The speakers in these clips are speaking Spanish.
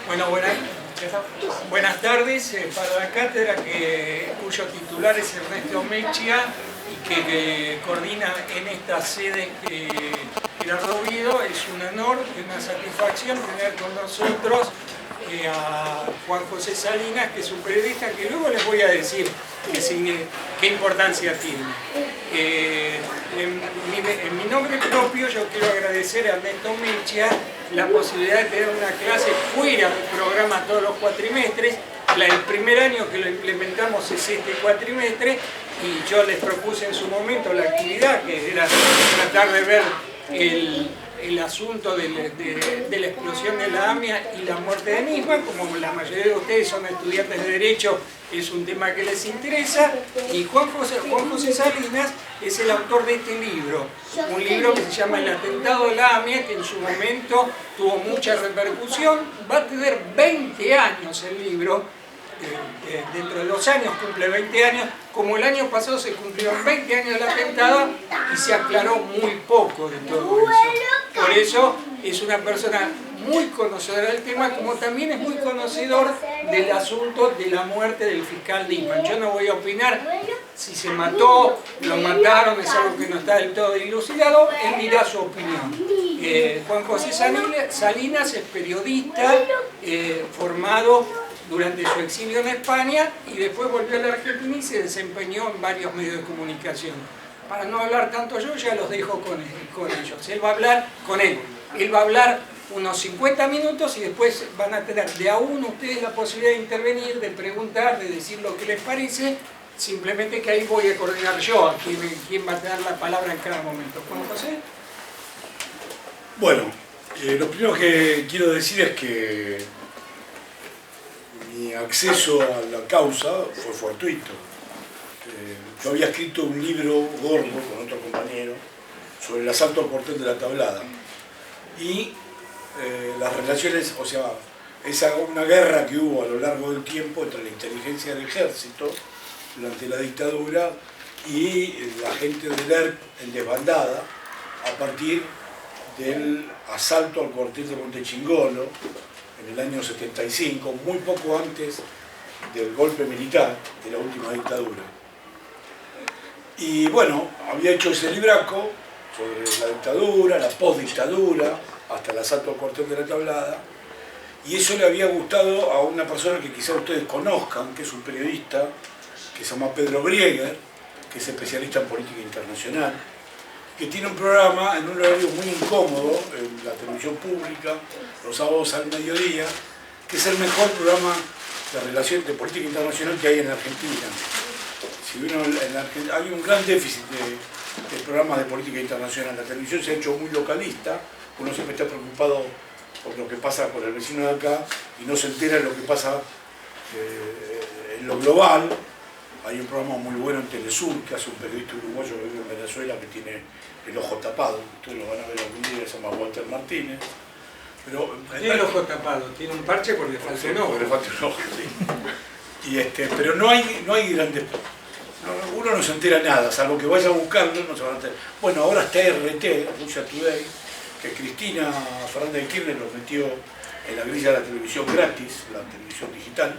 Bueno, buenas tardes para la cátedra cuyo titular es Ernesto Mechia y que coordina en esta sede Gerardo Oviedo. Es un honor y una satisfacción tener con nosotros a Juan José Salinas, que es un periodista que luego les voy a decir qué importancia tiene. En mi nombre propio yo quiero agradecer a Ernesto Mechia la posibilidad de tener una clase fuera del programa todos los cuatrimestres. El primer año que lo implementamos es este cuatrimestre y yo les propuse en su momento la actividad que era tratar de ver el asunto de la explosión de la AMIA y la muerte de Nisman. Como la mayoría de ustedes son estudiantes de Derecho, es un tema que les interesa, y Juan José Salinas es el autor de este libro, un libro que se llama El atentado de la AMIA, que en su momento tuvo mucha repercusión. Va a tener 20 años el libro, dentro de 2 años cumple 20 años, como el año pasado se cumplieron 20 años del atentado y se aclaró muy poco de todo eso. Por eso es una persona muy conocedora del tema, como también es muy conocedor del asunto de la muerte del fiscal Nisman. Yo no voy a opinar si se mató, lo mataron, es algo que no está del todo dilucidado, él dirá su opinión. Juan José Salinas es periodista formado durante su exilio en España y después volvió a la Argentina y se desempeñó en varios medios de comunicación. Para no hablar tanto yo, ya los dejo con ellos. Él va a hablar unos 50 minutos y después van a tener de a uno ustedes la posibilidad de intervenir, de preguntar, de decir lo que les parece. Simplemente que ahí voy a coordinar yo a quién va a tener la palabra en cada momento. ¿Juan José? Bueno, lo primero que quiero decir es que mi acceso a la causa fue fortuito. Yo había escrito un libro gordo con otro compañero sobre el asalto al cuartel de la Tablada y las relaciones, o sea, una guerra que hubo a lo largo del tiempo entre la inteligencia del ejército durante la dictadura y la gente del ERP en desbandada a partir del asalto al cuartel de Montechingolo en el año 75, muy poco antes del golpe militar de la última dictadura. Y bueno, había hecho ese libraco sobre la dictadura, la postdictadura, hasta el asalto al cuartel de la Tablada, y eso le había gustado a una persona que quizá ustedes conozcan, que es un periodista, que se llama Pedro Brieger, que es especialista en política internacional, que tiene un programa en un horario muy incómodo en la televisión pública, los sábados al mediodía, que es el mejor programa de política internacional que hay en Argentina. Si uno hay un gran déficit de programas de política internacional. La televisión se ha hecho muy localista, uno siempre está preocupado por lo que pasa con el vecino de acá y no se entera de lo que pasa en lo global. Hay un programa muy bueno en Telesur que hace un periodista uruguayo que vive en Venezuela que tiene el ojo tapado, ustedes lo van a ver algún día, se llama Walter Martínez. Pero, tiene el ojo tapado, tiene un parche porque le falta un ojo. Porque le falta un ojo, sí. Pero no hay grandes... uno no se entera nada, salvo que vaya a buscarlo, no se van a enterar. Bueno, ahora está RT, Russia Today, que Cristina Fernández de Kirchner lo metió en la grilla de la televisión gratis, la televisión digital,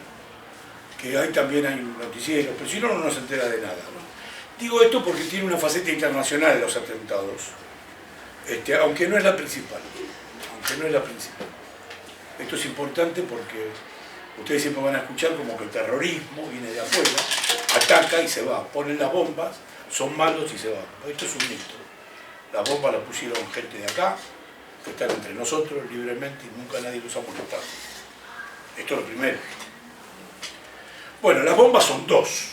que ahí también hay un noticiero, pero si no, uno no se entera de nada, ¿no? Digo esto porque tiene una faceta internacional de los atentados, aunque no es la principal. Esto es importante porque ustedes siempre van a escuchar como que el terrorismo viene de afuera, ataca y se va, ponen las bombas, son malos y se van. Esto es un mito. Las bombas las pusieron gente de acá, que están entre nosotros libremente y nunca nadie los ha molestado. Esto es lo primero. Bueno, las bombas son 2.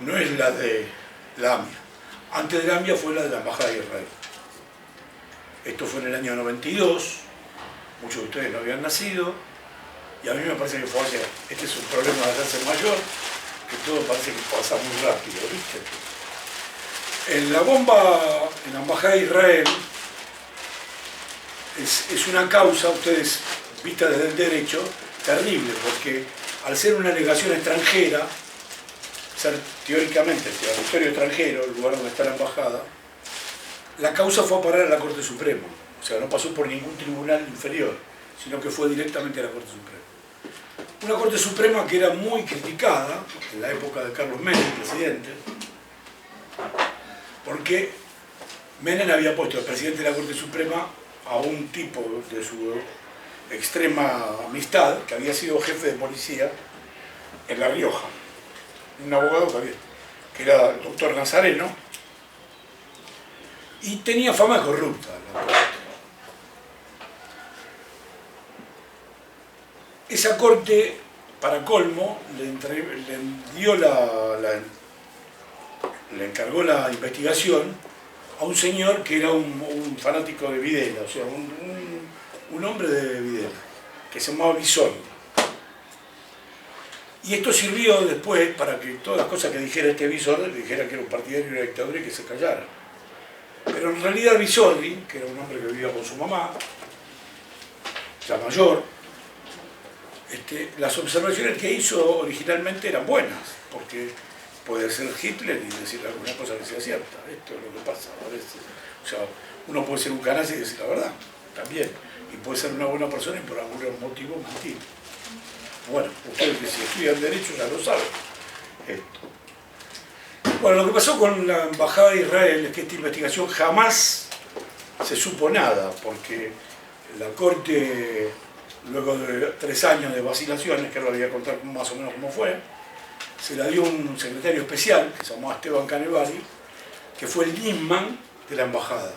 No es la de la AMIA. Antes de la AMIA fue la de la Embajada de Israel. Esto fue en el año 92, muchos de ustedes no habían nacido, y a mí me parece que fue ayer. Este es un problema de hacerse mayor, que todo parece que pasa muy rápido, ¿viste? En la bomba, en la Embajada de Israel, es una causa, ustedes, vista desde el derecho, terrible, porque al ser una alegación extranjera, ser teóricamente el territorio extranjero, el lugar donde está la embajada, la causa fue a parar a la Corte Suprema, o sea, no pasó por ningún tribunal inferior, sino que fue directamente a la Corte Suprema. Una Corte Suprema que era muy criticada en la época de Carlos Menem, presidente, porque Menem había puesto al presidente de la Corte Suprema a un tipo de su extrema amistad, que había sido jefe de policía en La Rioja, un abogado que era el doctor Nazareno, y tenía fama de corrupta la Corte. Esa Corte, para colmo, le encargó la investigación a un señor que era un fanático de Videla, o sea, un hombre de Videla, que se llamaba Bisordi. Y esto sirvió después para que todas las cosas que dijera este Bisordi, le dijera que era un partidario de la dictadura y que se callara. Pero en realidad Bisordi, que era un hombre que vivía con su mamá, ya mayor, las observaciones que hizo originalmente eran buenas, porque puede ser Hitler y decir alguna cosa que sea cierta. Esto es lo que pasa a veces. O sea, uno puede ser un canalla y decir la verdad, también. Y puede ser una buena persona y por algún motivo mentir. Bueno, ustedes que si estudian Derecho ya lo saben. Bueno, lo que pasó con la Embajada de Israel es que esta investigación jamás se supo nada, porque la Corte, luego de 3 años de vacilaciones, que ahora voy a contar más o menos cómo fue, se la dio un secretario especial, que se llamaba Esteban Canevari, que fue el Nisman de la embajada,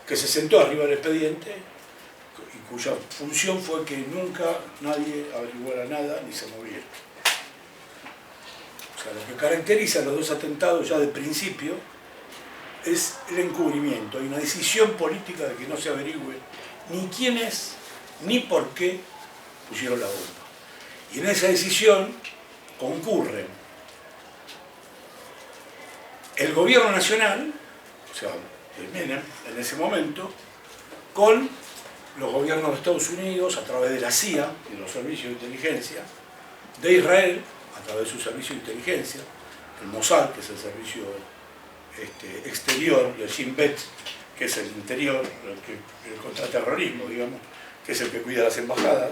que se sentó arriba del expediente y cuya función fue que nunca nadie averiguara nada ni se moviera. O sea, lo que caracteriza a los 2 atentados ya de principio es el encubrimiento. Hay una decisión política de que no se averigüe ni quiénes ni por qué pusieron la bomba. Y en esa decisión concurren el gobierno nacional, o sea, el Menem en ese momento, con los gobiernos de Estados Unidos a través de la CIA y los servicios de inteligencia, de Israel a través de su servicio de inteligencia, el Mossad, que es el servicio exterior, y el Shin Bet, que es el interior, el contraterrorismo, digamos, que es el que cuida las embajadas.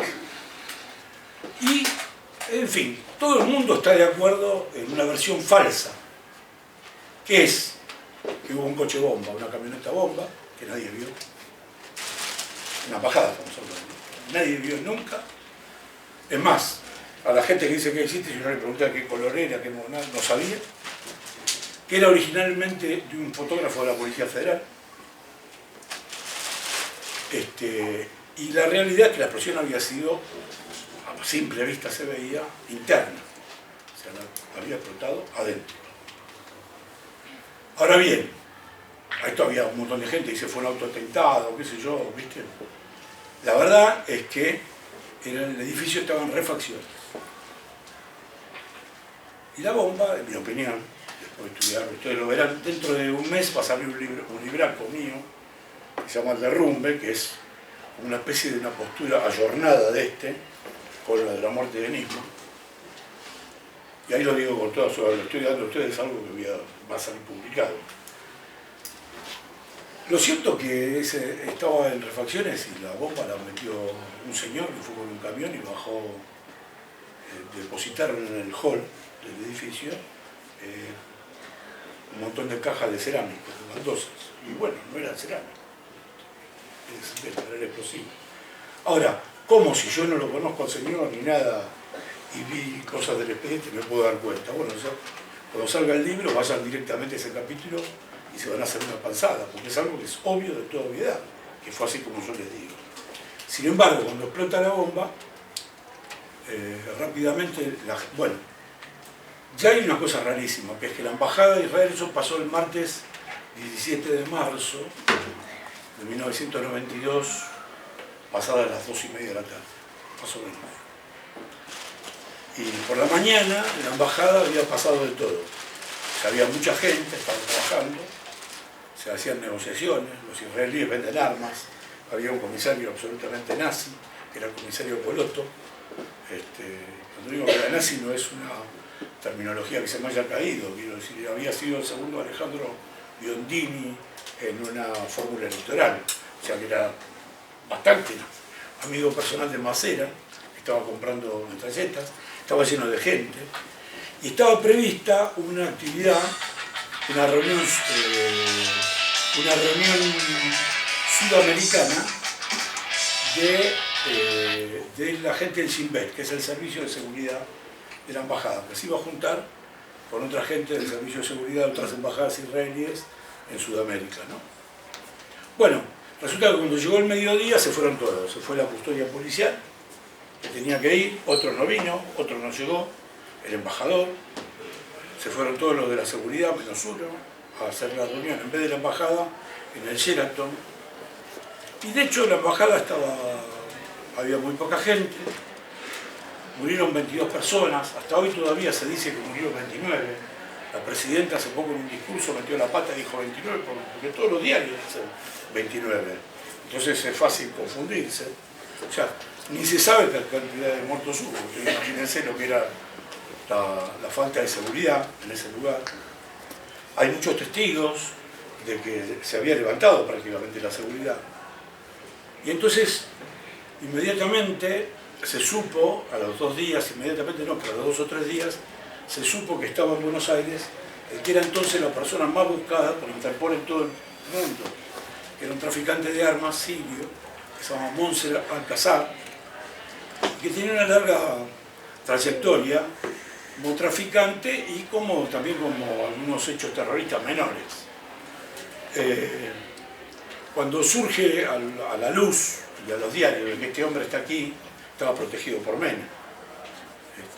Y, en fin, todo el mundo está de acuerdo en una versión falsa, que es que hubo un coche bomba, una camioneta bomba, que nadie vio. Una embajada, estamos hablando. Nadie vio nunca. Es más, a la gente que dice que existe, yo no le pregunté qué color era, qué no sabía, que era originalmente de un fotógrafo de la Policía Federal. Y la realidad es que la explosión había sido, a simple vista se veía, interna. O sea, había explotado adentro. Ahora bien, esto había un montón de gente y se fue un autoatentado, qué sé yo, ¿viste? La verdad es que en el edificio estaban refacciones. Y la bomba, en mi opinión, después de estudiarlo, ustedes lo verán, dentro de un mes va a salir un libraco mío, que se llama El Derrumbe, que es una especie de una postura ayornada de con la de la muerte de Nisman. Y ahí lo digo con toda su... Lo estoy dando a ustedes algo que va a salir publicado. Lo cierto que estaba en refacciones y la bomba la metió un señor que fue con un camión y bajó, depositaron en el hall del edificio un montón de cajas de cerámica, de baldosas. Y bueno, no era cerámica, era el explosivo. Ahora, ¿cómo si yo no lo conozco al señor ni nada y vi cosas del expediente me puedo dar cuenta? Bueno, cuando salga el libro vayan directamente a ese capítulo y se van a hacer una panzada, porque es algo que es obvio de toda obviedad, que fue así como yo les digo. Sin embargo, cuando explota la bomba, rápidamente, bueno, ya hay una cosa rarísima, que es que la Embajada de Israel, eso pasó el martes 17 de marzo de 1992, pasadas las 2:30 de la tarde, más o menos. Y por la mañana, en la Embajada había pasado de todo. O sea, había mucha gente, estaban trabajando, se hacían negociaciones, los israelíes venden armas, había un comisario absolutamente nazi, que era el comisario Poloto. Cuando digo que era nazi no es una terminología que se me haya caído, quiero decir, había sido el segundo Alejandro Biondini en una fórmula electoral, o sea que era bastante nazi. amigo personal de Macera, que estaba comprando metralletas, estaba lleno de gente, y estaba prevista una actividad, una reunión sudamericana de la gente del Shin Bet, que es el servicio de seguridad de la embajada, que se iba a juntar con otra gente del servicio de seguridad de otras embajadas israelíes en Sudamérica, ¿no? Bueno, resulta que cuando llegó el mediodía se fueron todos, se fue la custodia policial, que tenía que ir, otro no vino, otro no llegó, el embajador, se fueron todos los de la seguridad, menos uno, a hacer la reunión, en vez de la embajada, en el Sheraton. Y de hecho la embajada había muy poca gente, murieron 22 personas, hasta hoy todavía se dice que murieron 29. La presidenta hace poco en un discurso metió la pata y dijo 29, porque todos los diarios dicen 29. Entonces es fácil confundirse. O sea, ni se sabe qué cantidad de muertos hubo. Imagínense lo que era la falta de seguridad en ese lugar. Hay muchos testigos de que se había levantado prácticamente la seguridad. Y entonces, inmediatamente se supo, a los 2 días, inmediatamente no, pero a los 2 o 3 días, se supo que estaba en Buenos Aires, el que era entonces la persona más buscada por Interpol en todo el mundo, que era un traficante de armas sirio, que se llama Monser Alcázar, que tenía una larga trayectoria como traficante y también como algunos hechos terroristas menores. Cuando surge a la luz y a los diarios de que este hombre está aquí, estaba protegido por Menem,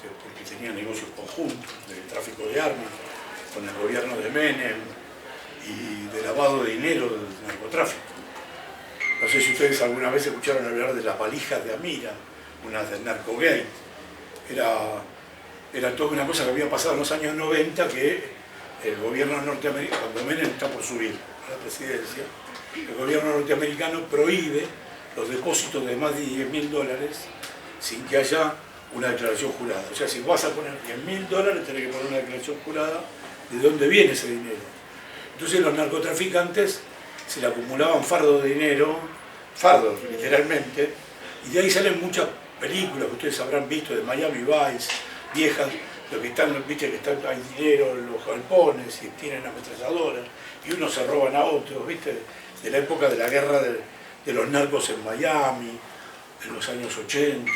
porque tenía negocios conjuntos de tráfico de armas con el gobierno de Menem y de lavado de dinero del narcotráfico. No sé si ustedes alguna vez escucharon hablar de las valijas de Amira, una del Narcogate. Era toda una cosa que había pasado en los años 90, que el gobierno norteamericano, cuando Menem está por subir a la presidencia, el gobierno norteamericano prohíbe los depósitos de más de $10.000 sin que haya una declaración jurada. O sea, si vas a poner $10.000, tenés que poner una declaración jurada de dónde viene ese dinero. Entonces los narcotraficantes se le acumulaban fardos de dinero, fardos literalmente, y de ahí salen muchas películas que ustedes habrán visto de Miami Vice, viejas, lo que están, viste que hay dinero, los galpones y tienen ametralladoras, y unos se roban a otros, viste, de la época de la guerra de los narcos en Miami, en los años 80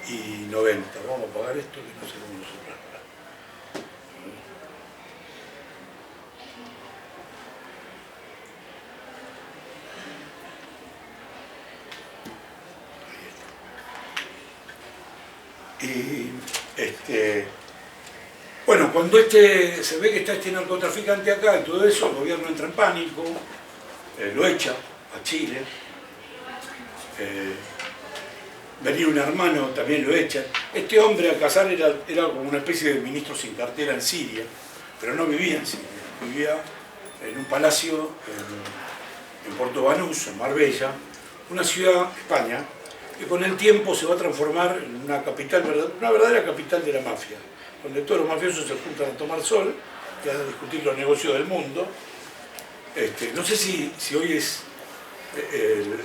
y 90. Vamos a apagar esto que no sé cómo lo soplar. Y bueno, cuando se ve que está este narcotraficante acá y todo eso, el gobierno entra en pánico, lo echa a Chile. Venía un hermano, también lo echan. Este hombre, Alcázar, era como una especie de ministro sin cartera en Siria, pero no vivía en Siria, vivía en un palacio en Porto Banús, en Marbella, una ciudad, España, que con el tiempo se va a transformar en una capital, una verdadera capital de la mafia, donde todos los mafiosos se juntan a tomar sol y a discutir los negocios del mundo. No sé si hoy es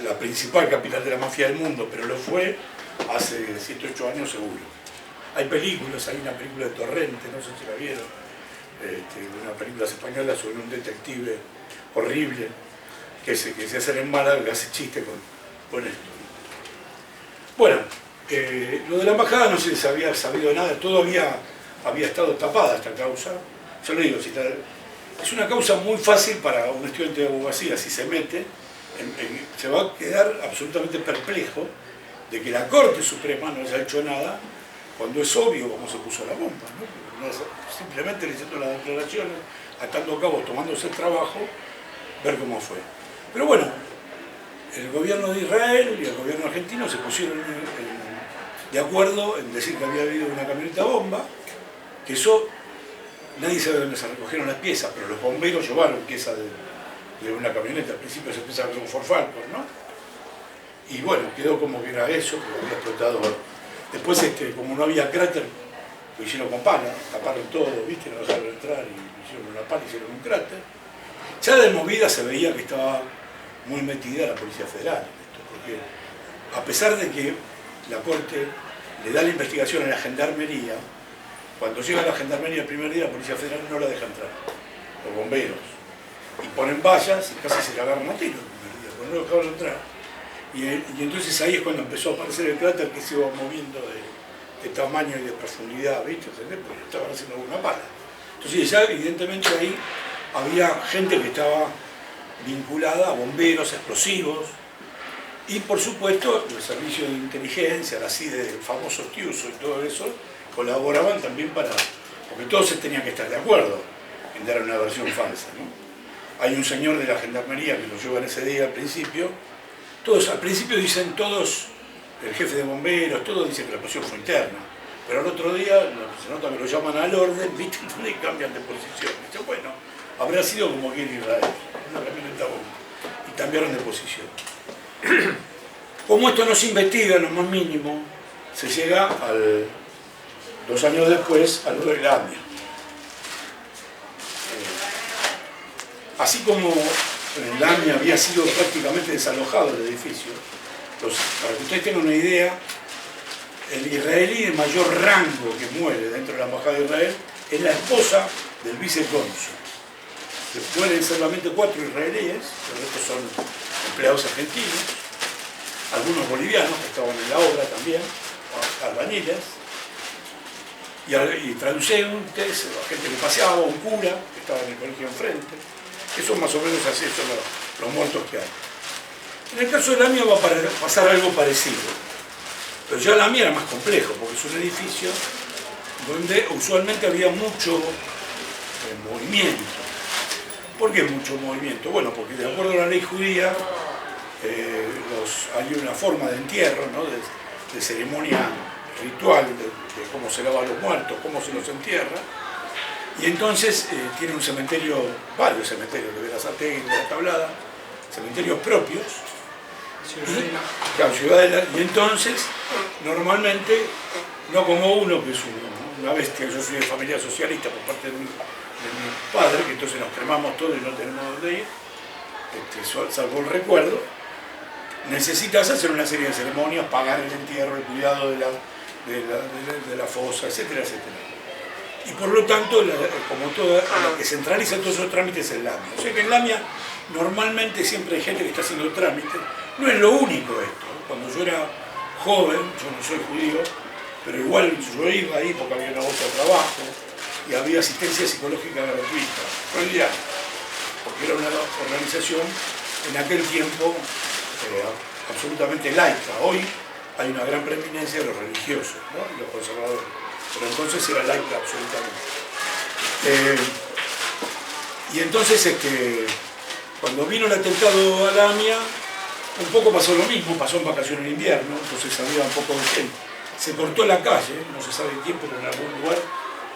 la principal capital de la mafia del mundo, pero lo fue hace 7 o 8 años seguro. Hay películas, hay una película de Torrente, no sé si la vieron, una película española sobre un detective horrible que se hace en Málaga, que hace chiste con esto. Bueno, lo de la embajada no se había sabido nada, todavía había estado tapada esta causa. Yo le digo, es una causa muy fácil para un estudiante de abogacía, si se mete, se va a quedar absolutamente perplejo de que la Corte Suprema no haya hecho nada cuando es obvio cómo se puso la bomba, ¿no? Simplemente leyendo las declaraciones, atando cabos, tomándose el trabajo, ver cómo fue. Pero bueno, el gobierno de Israel y el gobierno argentino se pusieron de acuerdo en decir que había habido una camioneta bomba, que eso nadie sabe dónde se recogieron las piezas, pero los bomberos llevaron piezas de una camioneta. Al principio se pensaba que era un Ford Falcon, ¿no? Y bueno, quedó como que era eso, que había explotado. Después, como no había cráter, lo hicieron con pala, taparon todo, ¿viste? No dejaron entrar y lo hicieron con una pala y hicieron un cráter. Ya de movida se veía que estaba muy metida la Policía Federal en esto, porque a pesar de que la Corte le da la investigación a la Gendarmería, cuando llega la Gendarmería el primer día, la Policía Federal no la deja entrar, los bomberos, y ponen vallas y casi se la agarran a tiro el primer día, porque no lo dejaron entrar. Y entonces ahí es cuando empezó a aparecer el cráter que se iba moviendo de tamaño y de profundidad, ¿viste? Porque estaban haciendo una pala. Entonces ya evidentemente ahí había gente que estaba vinculada a bomberos, explosivos, y por supuesto los servicios de inteligencia, la CIDE, el famoso Tiuso y todo eso, colaboraban también porque todos tenían que estar de acuerdo en dar una versión falsa, ¿no? Hay un señor de la Gendarmería que lo lleva en ese día al principio. Todos, al principio dicen todos, el jefe de bomberos, todos dicen que la explosión fue interna, pero al otro día se nota que lo llaman al orden, ¿viste? Y cambian de posición. Dice, bueno, habrá sido como aquí en Israel, una camioneta bomba, y cambiaron de posición. Como esto no se investiga en lo más mínimo, se llega 2 años después a lo de la AMIA. Así como el AMIA había sido prácticamente desalojado el edificio, para que ustedes tengan una idea, el israelí de mayor rango que muere dentro de la Embajada de Israel es la esposa del vicecónsul. Mueren solamente 4 israelíes, pero estos son empleados argentinos, algunos bolivianos que estaban en la obra también, albañiles, y traducentes, gente que paseaba, un cura que estaba en el colegio enfrente. Eso más o menos así son los muertos que hay. En el caso de la AMIA va a pasar algo parecido, pero ya la AMIA era más complejo, porque es un edificio donde usualmente había mucho movimiento. ¿Por qué mucho movimiento? Bueno, porque de acuerdo a la ley judía hay una forma de entierro, ¿no? de ceremonia ritual, de cómo se lavan los muertos, cómo se los entierra. Y entonces tiene un cementerio, varios cementerios, de Berazategui, de la Tablada, cementerios propios. Ciudadela. Y entonces, normalmente, no como uno que es una bestia, yo soy de familia socialista por parte de mi padre, que entonces nos cremamos todo y no tenemos dónde ir, salvo el recuerdo, necesitas hacer una serie de ceremonias, pagar el entierro, el cuidado de la fosa, etcétera, etcétera. Y por lo tanto, como toda la que centraliza todos esos trámites es la AMIA. O sea que en la AMIA normalmente siempre hay gente que está haciendo trámites. No es lo único esto. Cuando yo era joven, yo no soy judío, pero igual yo iba ahí porque había una bolsa de trabajo y había asistencia psicológica gratuita. Realidad, porque era una organización en aquel tiempo absolutamente laica. Hoy hay una gran preeminencia de los religiosos, ¿no? Y los conservadores. Pero entonces era laica absolutamente. Y entonces cuando vino el atentado a la AMIA, un poco pasó lo mismo, pasó en vacaciones de invierno, entonces había un poco de gente. Se cortó la calle, no se sabe quién, pero en algún lugar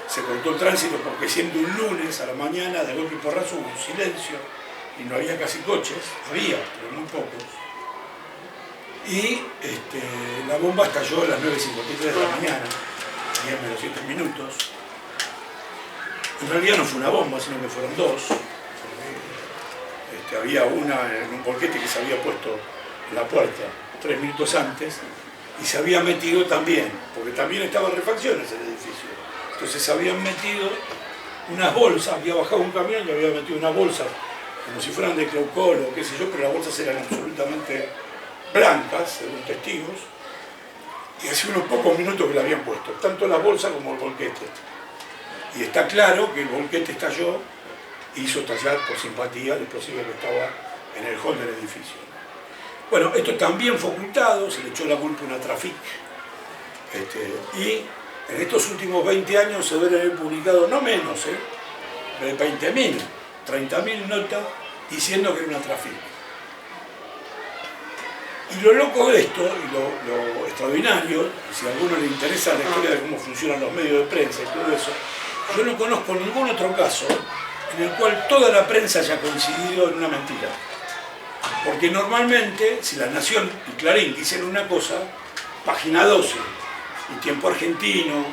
se cortó el tránsito porque siendo un lunes a la mañana, de golpe y porrazo hubo un silencio y no había casi coches, había, pero muy pocos. Y la bomba estalló a las 9:53 de la mañana. 10 menos 7 minutos. En realidad no fue una bomba, sino que fueron 2. Había una en un volquete que se había puesto en la puerta 3 minutos antes y se había metido también, porque también estaban refacciones en el edificio. Entonces se habían metido unas bolsas, había bajado un camión y había metido unas bolsas como si fueran de Cleucol o qué sé yo, pero las bolsas eran absolutamente blancas, según testigos. Y hace unos pocos minutos que la habían puesto, tanto la bolsa como el volquete. Y está claro que el volquete estalló e hizo estallar por simpatía el explosivo que estaba en el hall del edificio. Bueno, esto también fue ocultado, se le echó la culpa a una Trafik. Y en estos últimos 20 años se deben haber publicado no menos, de 20.000, 30.000 notas diciendo que era una Trafik. Y lo loco de esto, y lo extraordinario, si a alguno le interesa la historia de cómo funcionan los medios de prensa y todo eso, yo no conozco ningún otro caso en el cual toda la prensa haya coincidido en una mentira. Porque normalmente, si La Nación y Clarín dicen una cosa, Página 12 y Tiempo Argentino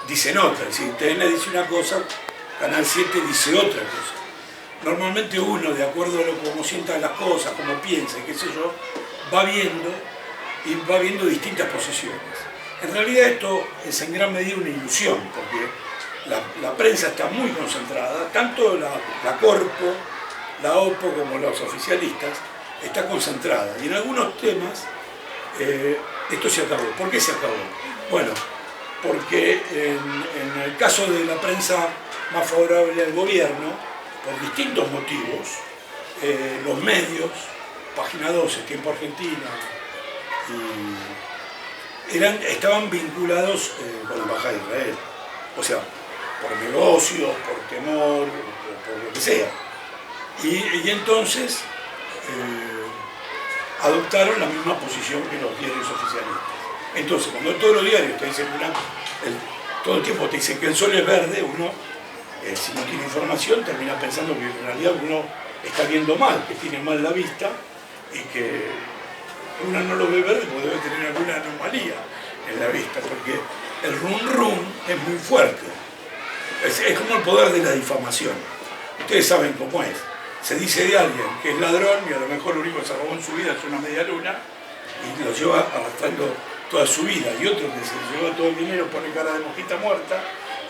dicen otra. Si TN dice una cosa, Canal 7 dice otra cosa. Normalmente uno, de acuerdo a cómo sientan las cosas, cómo piensa, qué sé yo, va viendo y va viendo distintas posiciones. En realidad esto es en gran medida una ilusión, porque la prensa está muy concentrada, tanto la Corpo, la OPO como los oficialistas, está concentrada. Y en algunos temas esto se acabó. ¿Por qué se acabó? Bueno, porque en el caso de la prensa más favorable al gobierno, por distintos motivos, los medios, Página 12, Tiempo Argentina, estaban vinculados con la Embajada de Israel. O sea, por negocio, por temor, por lo que sea. Y entonces adoptaron la misma posición que los diarios oficialistas. Entonces, cuando todos los diarios te dicen todo el tiempo te dicen que el sol es verde, uno, si no tiene información, termina pensando que en realidad uno está viendo mal, que tiene mal la vista y que uno no lo ve verde porque debe tener alguna anomalía en la vista, porque el rum rum es muy fuerte. Es como el poder de la difamación. Ustedes saben cómo es. Se dice de alguien que es ladrón y a lo mejor lo único que se robó en su vida es una media luna y lo lleva arrastrando toda su vida. Y otro que se lleva todo el dinero, pone cara de mosquita muerta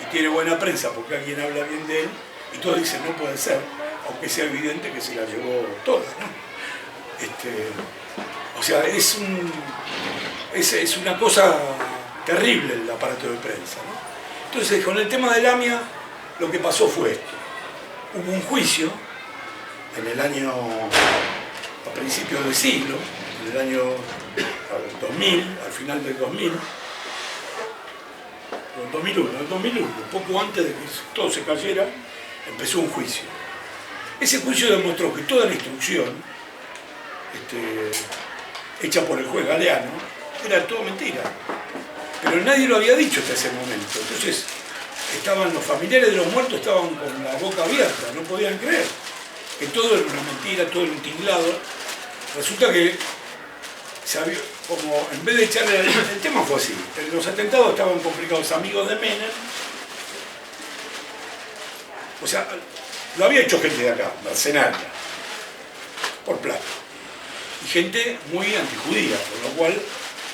y tiene buena prensa porque alguien habla bien de él y todos dicen no puede ser, aunque sea evidente que se la llevó toda, ¿no? O sea, es una cosa terrible el aparato de prensa, ¿no? Entonces, con el tema del AMIA, lo que pasó fue esto. Hubo un juicio en el año, a principios del siglo, en el año 2000, al final del 2000, en 2001, poco antes de que todo se cayera, empezó un juicio. Ese juicio demostró que toda la instrucción hecha por el juez Galeano era todo mentira. Pero nadie lo había dicho hasta ese momento. Entonces, los familiares de los muertos estaban con la boca abierta, no podían creer que todo era una mentira, todo era un tinglado. Resulta que, como en vez de echarle el tema fue así. Los atentados estaban complicados, amigos de Menem. O sea, lo había hecho gente de acá, mercenaria, por plata. Y gente muy antijudía, por lo cual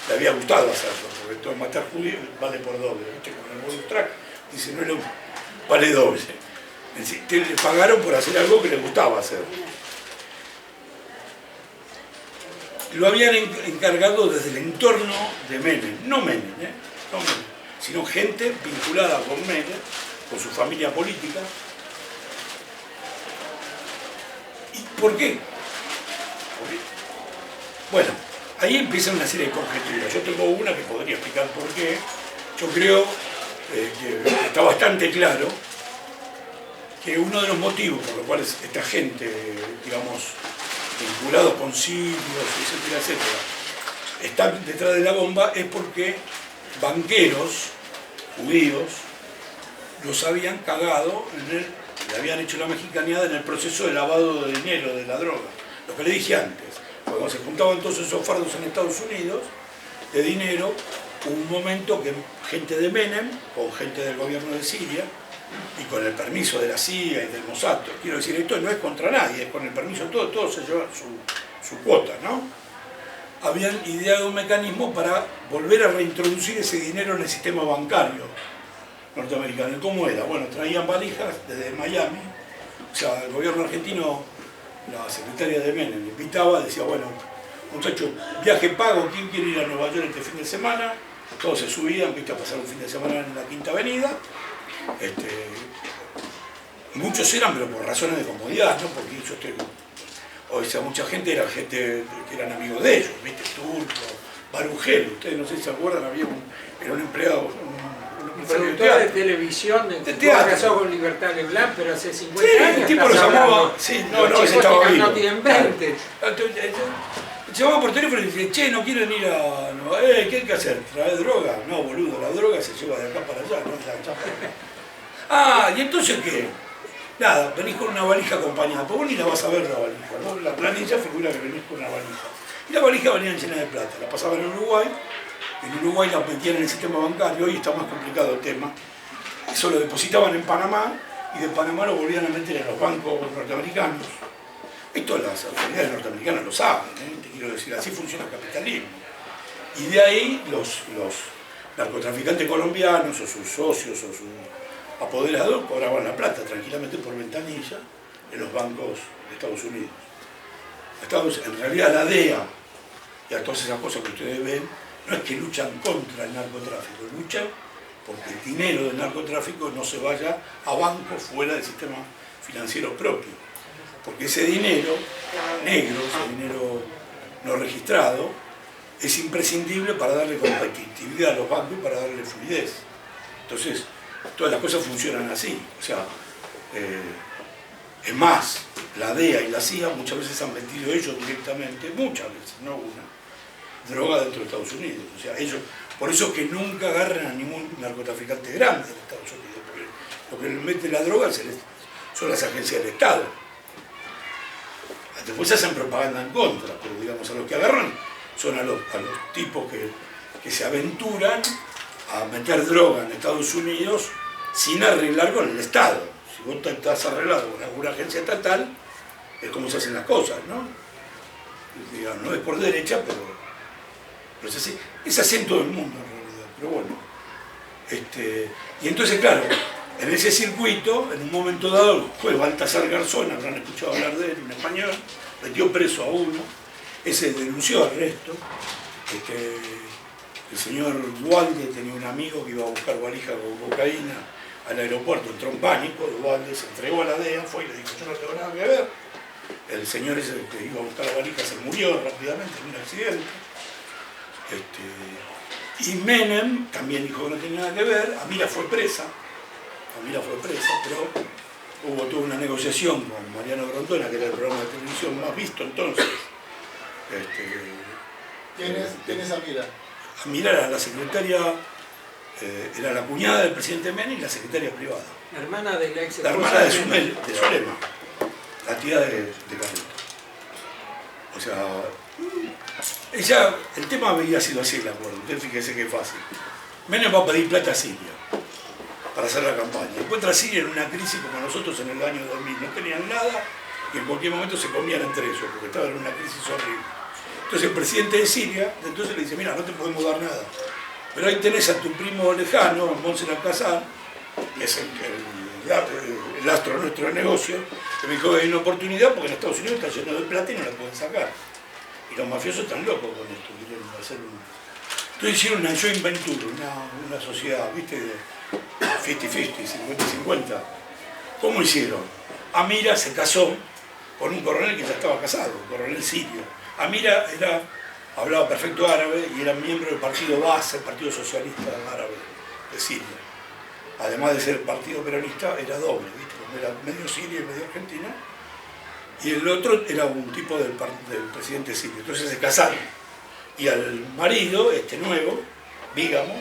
le había gustado hacerlo, porque todo matar judíos vale por doble, ¿viste? Con el bonus track dice no es lo mismo, vale doble. Le pagaron por hacer algo que le gustaba hacer. Lo habían encargado desde el entorno de Menem, no Menem, sino gente vinculada con Menem, con su familia política. ¿Y por qué? Bueno, ahí empieza una serie de conjeturas. Yo tengo una que podría explicar por qué. Yo creo que está bastante claro que uno de los motivos por los cuales esta gente, digamos, vinculados con sirios, etcétera, etcétera, están detrás de la bomba es porque banqueros judíos los habían cagado, le habían hecho la mexicaneada en el proceso de lavado de dinero de la droga. Lo que le dije antes, cuando se juntaban todos esos fardos en Estados Unidos de dinero, hubo un momento que gente de Menem, con gente del gobierno de Siria, y con el permiso de la CIA y del Mossad, quiero decir, esto no es contra nadie, es con el permiso de todos se llevan su cuota, ¿no? Habían ideado un mecanismo para volver a reintroducir ese dinero en el sistema bancario norteamericano. ¿Cómo era? Bueno, traían valijas desde Miami, o sea, el gobierno argentino, la secretaria de Menem le invitaba, decía, bueno, muchachos, viaje pago, ¿quién quiere ir a Nueva York este fin de semana? Todos se subían, viste, a pasar un fin de semana en la Quinta Avenida. Muchos eran, pero por razones de comodidad, ¿no? Porque o sea, mucha gente era gente que eran amigos de ellos, ¿viste? Turco, Barugel, ustedes no sé si se acuerdan, era un empleado, un productor de televisión, de teatro, casado con Libertad Leblanc, pero hace 50 años. El tipo lo llamaba, sí, no, ese estaba vivo. No tienen 20. Llamaba por teléfono y decía, che, no quieren ir a Nueva York, ¿qué hay que hacer? ¿Traer droga? No, boludo, la droga se lleva de acá para allá, no de allá para acá. Ah, ¿y entonces qué? Nada, venís con una valija acompañada, pues vos ni la vas a ver la valija, ¿no? La planilla figura que venís con una valija. Y la valija venía llena de plata, la pasaban en Uruguay la metían en el sistema bancario, hoy está más complicado el tema. Eso lo depositaban en Panamá y de Panamá lo volvían a meter en los bancos norteamericanos. Esto las autoridades norteamericanas lo saben, te quiero decir, así funciona el capitalismo. Y de ahí los narcotraficantes colombianos o sus socios o sus apoderados cobraban la plata tranquilamente por ventanilla en los bancos de Estados Unidos. En realidad la DEA y a todas esas cosas que ustedes ven, no es que luchan contra el narcotráfico, luchan porque el dinero del narcotráfico no se vaya a bancos fuera del sistema financiero propio. Porque ese dinero negro, ese dinero no registrado, es imprescindible para darle competitividad a los bancos y para darle fluidez. Entonces, todas las cosas funcionan así. O sea, es más, la DEA y la CIA muchas veces han vendido ellos directamente, muchas veces, no una, droga dentro de Estados Unidos. O sea, ellos, por eso es que nunca agarran a ningún narcotraficante grande en Estados Unidos, porque lo que les mete la droga son las agencias del Estado. Después hacen propaganda en contra, pero digamos, a los que agarran son a los tipos que se aventuran a meter droga en Estados Unidos sin arreglar con el Estado. Si vos estás arreglado con alguna agencia estatal, es como se hacen las cosas, ¿no? Digamos, no es por derecha, pero es así. Es así en todo el mundo, en realidad, pero bueno. Y entonces, claro, en ese circuito, en un momento dado, el juez Baltasar Garzón, habrán escuchado hablar de él en español, metió preso a uno, ese denunció arresto. El señor Dualde tenía un amigo que iba a buscar valija con cocaína al aeropuerto, entró en pánico, Dualde se entregó a la DEA, fue y le dijo, yo no tengo nada que ver. El señor ese que iba a buscar la valija se murió rápidamente en un accidente. Y Menem también dijo que no tenía nada que ver, Amira fue presa, pero hubo toda una negociación con Mariano Grondona, que era el programa de televisión más visto entonces. ¿Quién es Amira? Amira era la secretaria, era la cuñada del presidente Menem y la secretaria privada. La hermana de la ex La hermana de Zulema, la tía de Carlito. O sea, ella, el tema había sido así, el acuerdo. Usted fíjese que es fácil. Menem va a pedir plata a Siria para hacer la campaña. Encuentra a Siria en una crisis como nosotros en el año 2000. No tenían nada y en cualquier momento se comían entre ellos porque estaban en una crisis horrible. Entonces el presidente de Siria entonces le dice, mira, no te podemos dar nada. Pero ahí tenés a tu primo lejano, Monsen Alcázar, que es el astro nuestro de negocio, que me dijo que hay una oportunidad porque en Estados Unidos está lleno de plata y no la pueden sacar. Y los mafiosos están locos con esto, quieren hacer Entonces hicieron una joint venture, una sociedad, ¿viste? De 50-50, 50-50. ¿Cómo hicieron? Amira se casó con un coronel que ya estaba casado, un coronel sirio. Amira hablaba perfecto árabe y era miembro del partido base, el Partido Socialista Árabe de Siria. Además de ser partido peronista, era doble, ¿viste? Era medio sirio y medio argentino. Y el otro era un tipo del presidente sirio. Entonces se casaron. Y al marido, nuevo, Vígamo,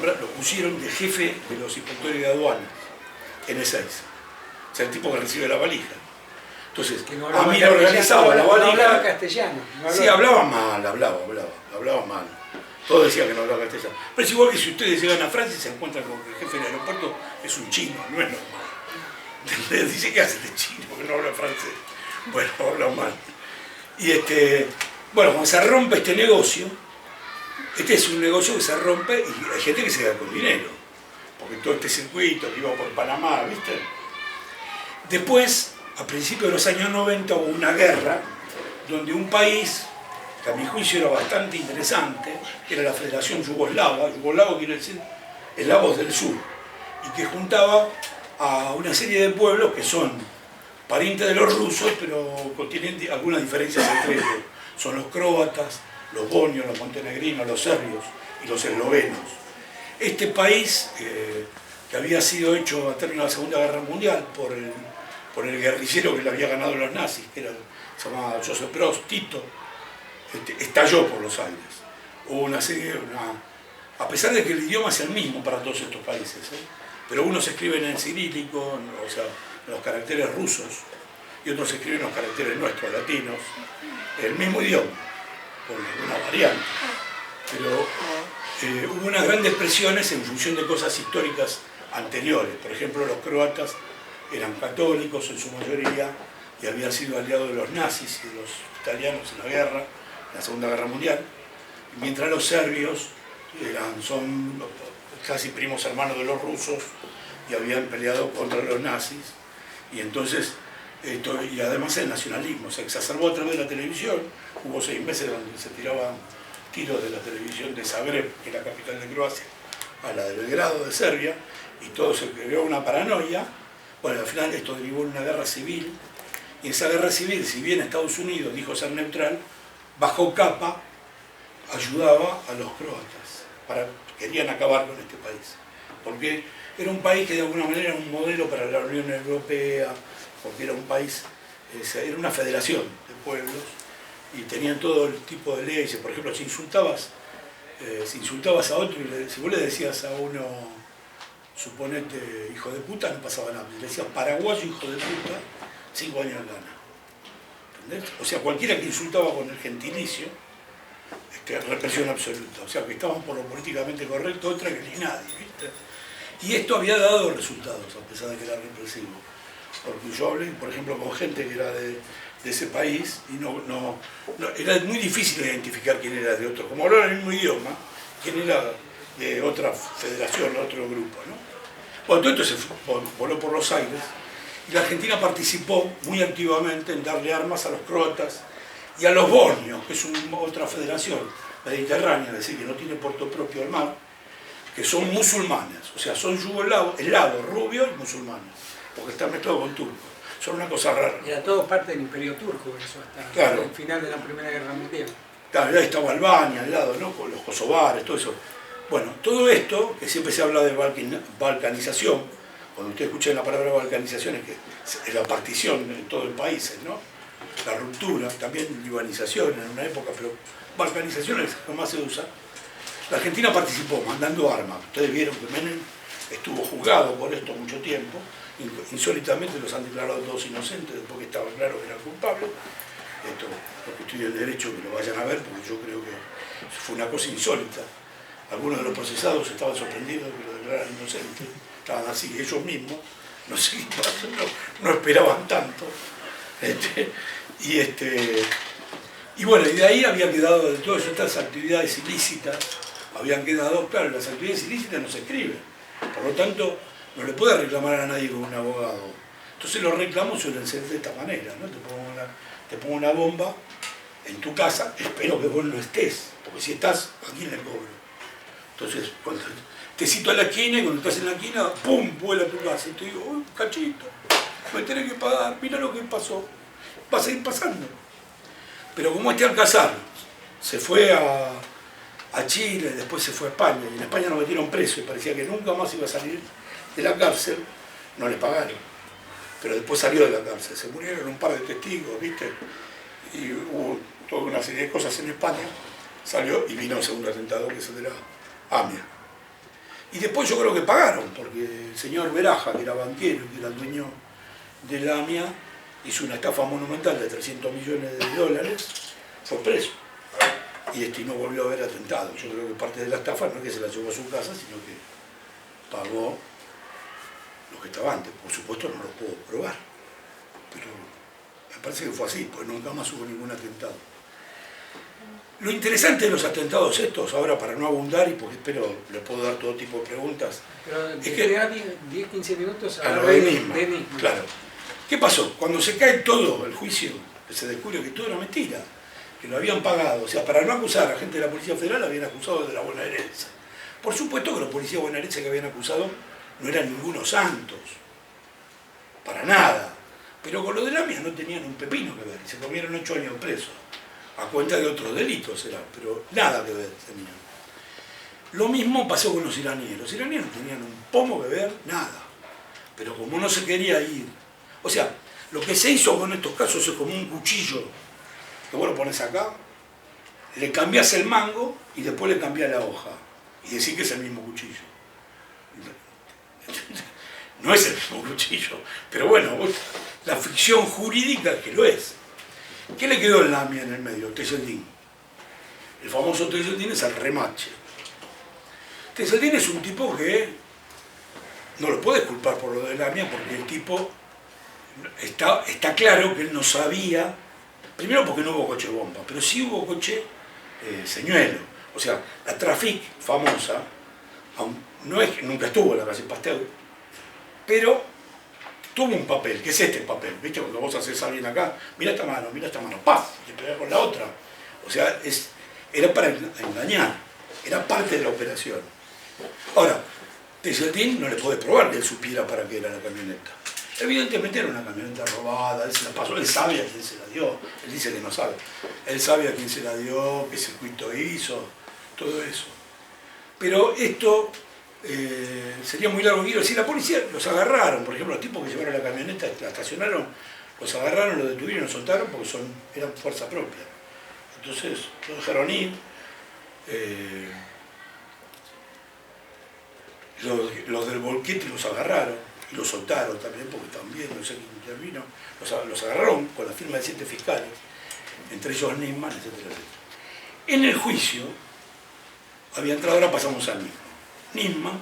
lo pusieron de jefe de los inspectores de aduanas en E6. O sea, el tipo que recibe la valija. Entonces, Amira organizaba la valija. No hablaba castellano. Sí, hablaba mal. Todos decían que no hablaba castellano. Pero es igual que si ustedes llegan a Francia y se encuentran con que el jefe del aeropuerto es un chino, no es normal. Les dice, ¿qué hace este chino que no habla francés? Bueno, habla mal. Y bueno, cuando se rompe este negocio, este es un negocio que se rompe y hay gente que se da con dinero. Porque todo este circuito que iba por Panamá, ¿viste? Después, a principios de los años 90, hubo una guerra donde un país, que a mi juicio era bastante interesante, que era la Federación Yugoslava, yugoslavo quiere decir eslavos del sur, y que juntaba a una serie de pueblos que son parientes de los rusos, pero tienen algunas diferencias entre ellos. Son los croatas, los bosnios, los montenegrinos, los serbios y los eslovenos. Este país, que había sido hecho a término de la Segunda Guerra Mundial por el guerrillero que le había ganado a los nazis, que se llamaba Joseph Broz Tito, estalló por los aires. Hubo una serie, a pesar de que el idioma es el mismo para todos estos países, pero unos escriben en cirílico, o sea, en los caracteres rusos, y otros escriben en los caracteres nuestros, latinos, el mismo idioma, con alguna variante. Pero hubo unas grandes presiones en función de cosas históricas anteriores. Por ejemplo, los croatas eran católicos en su mayoría y habían sido aliados de los nazis y de los italianos en la guerra, en la Segunda Guerra Mundial. mientras los serbios son casi primos hermanos de los rusos y habían peleado contra los nazis, y entonces, y además el nacionalismo se exacerbó a través de la televisión. Hubo 6 meses donde se tiraban tiros de la televisión de Zagreb, que es la capital de Croacia, a la de Belgrado, de Serbia, y todo se creó una paranoia. Bueno, al final esto derivó en una guerra civil, y esa guerra civil, si bien Estados Unidos dijo ser neutral, bajo capa ayudaba a los croatas, querían acabar con este país, porque era un país que de alguna manera era un modelo para la Unión Europea, porque era un país, era una federación de pueblos, y tenían todo el tipo de leyes. Por ejemplo, si insultabas a otro, si vos le decías a uno, suponete, hijo de puta, no pasaba nada. Le decías paraguayo, hijo de puta, 5 años de gana. ¿Entendés? O sea, cualquiera que insultaba con el gentilicio, represión absoluta. O sea, que estaban por lo políticamente correcto, otra que ni nadie, ¿viste? Y esto había dado resultados, a pesar de que era represivo. Porque yo hablé, por ejemplo, con gente que era de ese país, y era muy difícil identificar quién era de otro. Como hablaban el mismo idioma, quién era de otra federación, otro grupo, ¿no? Bueno, todo esto se voló por los aires, y la Argentina participó muy activamente en darle armas a los croatas y a los bosnios, que es otra federación mediterránea, es decir, que no tiene puerto propio al mar, que son musulmanes, o sea, son yugoslavos, helados, rubios y musulmanes, porque están mezclados con turcos. Son una cosa rara. Era todo parte del Imperio Turco, eso, hasta el final de la Primera Guerra Mundial. Claro, ahí estaba Albania al lado, ¿no? Con los kosovares, todo eso. Bueno, todo esto, que siempre se habla de balcanización, cuando usted escucha la palabra balcanización es que es la partición en todo el país, ¿no? La ruptura, también libanización en una época, pero balcanización es lo que más se usa. La Argentina participó mandando armas. Ustedes vieron que Menem estuvo juzgado por esto mucho tiempo. Insólitamente los han declarado todos inocentes después que estaba claro que eran culpables. Esto, los que estudian derecho que lo vayan a ver, porque yo creo que fue una cosa insólita. Algunos de los procesados estaban sorprendidos de que lo declararan inocente. Estaban así, ellos mismos, no sé qué pasó, no esperaban tanto. Y bueno, y de ahí había quedado, de todas estas actividades ilícitas, habían quedado, claro, las actividades ilícitas no se escriben. Por lo tanto, no le puede reclamar a nadie con un abogado. Entonces los reclamos suelen ser de esta manera, ¿no? Te pongo una bomba en tu casa, espero que vos no estés, porque si estás, ¿a quién le cobro? Entonces, cuando te cito a la esquina y cuando estás en la esquina, ¡pum!, vuela a tu casa. Y te digo, uy, cachito, me tenés que pagar, mira lo que pasó. Va a seguir pasando. Pero como este Alcázar se fue a Chile, después se fue a España, y en España lo metieron preso y parecía que nunca más iba a salir de la cárcel, no le pagaron. Pero después salió de la cárcel, se murieron un par de testigos, ¿viste? Y hubo toda una serie de cosas en España, salió y vino el segundo atentado, que es el de la AMIA. Y después yo creo que pagaron, porque el señor Beraja, que era banquero y que era el dueño de la AMIA, hizo una estafa monumental de 300 millones de dólares, fue preso. Y no volvió a haber atentado. Yo creo que parte de la estafa no es que se la llevó a su casa, sino que pagó lo que estaba antes. Por supuesto no lo puedo probar, pero me parece que fue así, pues nunca más hubo ningún atentado. Lo interesante de los atentados estos, ahora para no abundar y porque espero les puedo dar todo tipo de preguntas, pero es que 10-15 minutos a lo de Enigma. Claro. ¿Qué pasó? Cuando se cae todo el juicio, se descubre que todo era mentira, que lo habían pagado. O sea, para no acusar a gente de la Policía Federal, habían acusado de la bonaerense. Por supuesto que los policías bonaerenses que habían acusado no eran ningunos santos, para nada. Pero con lo de la AMIA no tenían un pepino que ver, y se comieron 8 años presos, a cuenta de otros delitos era, pero nada que ver tenían. Lo mismo pasó con los iraníes. Los iraníes no tenían un pomo que ver, nada. Pero como no se quería ir, o sea, lo que se hizo con estos casos es como un cuchillo, que vos lo pones acá, le cambiás el mango y después le cambiás la hoja, y decís que es el mismo cuchillo. No es el mismo cuchillo, pero bueno, la ficción jurídica es que lo es. ¿Qué le quedó en la AMIA en el medio? Teseldín. El famoso Teseldín es el remache. Teseldín es un tipo que no lo puedes culpar por lo de la AMIA porque el tipo está claro que él no sabía, primero porque no hubo coche bomba, pero sí hubo coche señuelo. O sea, la Traffic famosa, no es, nunca estuvo en la calle Pasteur, pero tuvo un papel, que es este papel, ¿viste? Cuando vos haces a alguien acá, mira esta mano, ¡paf! Y te pegás con la otra. O sea, era para engañar, era parte de la operación. Ahora, Teseldín no le podés probar que él supiera para qué era la camioneta. Evidentemente era una camioneta robada, él se la pasó, él sabe a quién se la dio, él dice que no sabe. Él sabe a quién se la dio, qué circuito hizo, todo eso. Pero esto sería muy largo. Quiero decir, la policía los agarraron, por ejemplo, los tipos que llevaron la camioneta, la estacionaron, los agarraron, los detuvieron, los soltaron porque eran fuerza propia. Entonces, los dejaron ir. Los del Volquete los agarraron y los soltaron también, porque también, no sé quién intervino, los agarraron con la firma de 7 fiscales, entre ellos Nisman, etcétera, etcétera. En el juicio había entrado, ahora pasamos a Nisman. Nisman